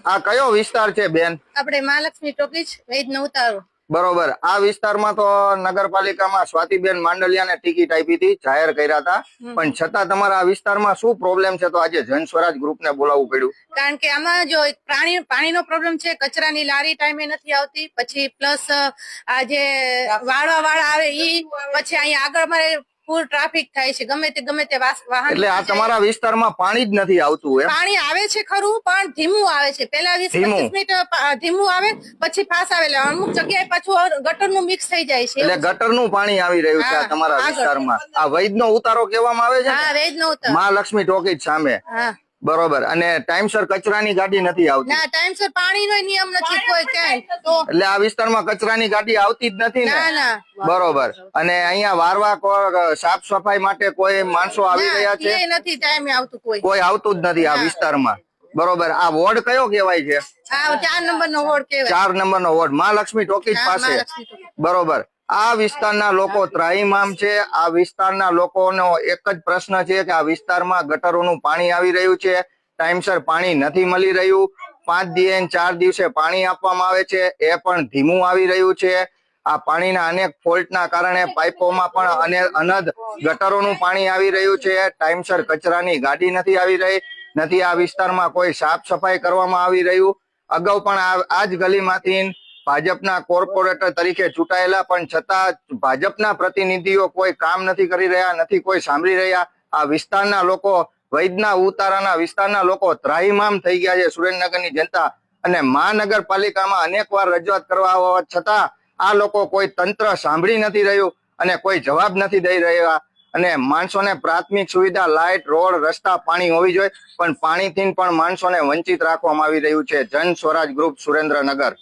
આ કયો વિસ્તાર છે બેન? આપણે મહાલક્ષ્મી ટોકીજ વૈદ ઉતારો. બરોબર. આ વિસ્તારમાં તો નગરપાલિકામાં સ્વાતિબેન માંડલિયાને ટિકિટ આપી હતી, જાહેર કર્યા હતા, પણ છતાં તમારા આ વિસ્તારમાં શું પ્રોબ્લેમ છે તો આજે જન સ્વરાજ ગ્રુપને બોલાવવું પડ્યું? કારણ કે આમાં જો એક પાણીનો પ્રોબ્લેમ છે, કચરાની લારી ટાઈમે નથી આવતી, પછી પ્લસ આ જે વાળવા વાળા આવે ઈ, પછી અહીંયા આગળ મારે ફૂલ ટ્રાફિક થાય છે, ગમે તે વાહન. એટલે આ તમારા વિસ્તારમાં પાણી જ નથી આવતું એમ? પાણી આવે છે ખરું, પણ ધીમું આવે છે. પેલા 20-25 મિનિટ ધીમું આવે, પછી ફાસ આવે. અમુક જગ્યાએ પાછું ગટરનું મિક્સ થઈ જાય છે. એટલે ગટરનું પાણી આવી રહ્યું છે તમારા વિસ્તારમાં. આ વૈદનો ઉતારો કહેવામાં આવે છે? હા, વૈદનો ઉતારો, મહાલક્ષ્મી ટોકીજ સામે. હા, બરોબર. અને ટાઈમસર કચરાની ગાડી નથી આવતી? ના, ટાઈમસર પાણીનો નિયમ નથી કોઈ ક્યાંય. એટલે આ વિસ્તારમાં કચરાની ગાડી આવતી જ નથી ને? ના, ના. બરોબર. અને અહીંયા વારવા સાફ સફાઈ માટે કોઈ માણસો આવી રહ્યા છે? એ નથી ટાઈમે આવતું કોઈ. કોઈ આવતું જ નથી આ વિસ્તારમાં. બરોબર. આ વોર્ડ કયો કહેવાય છે? આ 4 નંબરનો વોર્ડ કહેવાય. 4 નંબરનો વોર્ડ, મહાલક્ષ્મી ટોકીજ પાસે. બરોબર. આ વિસ્તારના લોકો ત્રાહિમામ છે. આ વિસ્તારના લોકોનો એક જ પ્રશ્ન છે કે આ વિસ્તારમાં ગટરોનું પાણી આવી રહ્યું છે, ટાઈમસર પાણી નથી મળી રહ્યું. 5 દિવસે 4 દિવસે પાણી આપવામાં આવે છે, એ પણ ધીમું આવી રહ્યું છે. આ પાણીના અનેક ફોલ્ટના કારણે પાઇપોમાં પણ અનદ ગટરોનું પાણી આવી રહ્યું છે. ટાઈમસર કચરાની ગાડી નથી આવી રહી, નથી આ વિસ્તારમાં કોઈ સાફ સફાઈ કરવામાં આવી રહ્યું. અગાઉ પણ આ જ ગલીમાંથી ભાજપના કોર્પોરેટર તરીકે ચૂંટાયેલા, પણ છતાં ભાજપના પ્રતિનિધિઓ કોઈ કામ નથી કરી રહ્યા, નથી કોઈ સાંભળી રહ્યા. આ વિસ્તારના લોકો, વૈદના ઉતારાના વિસ્તારના લોકો ત્રાહિમામ થઈ ગયા છે. સુરેન્દ્રનગરની જનતા અને મહાનગરપાલિકામાં અનેકવાર રજૂઆત કરવા હોવા છતાં આ લોકો કોઈ તંત્ર સાંભળી નથી રહ્યું અને કોઈ જવાબ નથી દઈ રહ્યા. અને માણસોને પ્રાથમિક સુવિધા, લાઇટ, રોડ, રસ્તા, પાણી હોવી જોઈએ, પણ પાણીથી પણ માણસોને વંચિત રાખવામાં આવી રહ્યું છે. જન સ્વરાજ ગ્રુપ, સુરેન્દ્રનગર.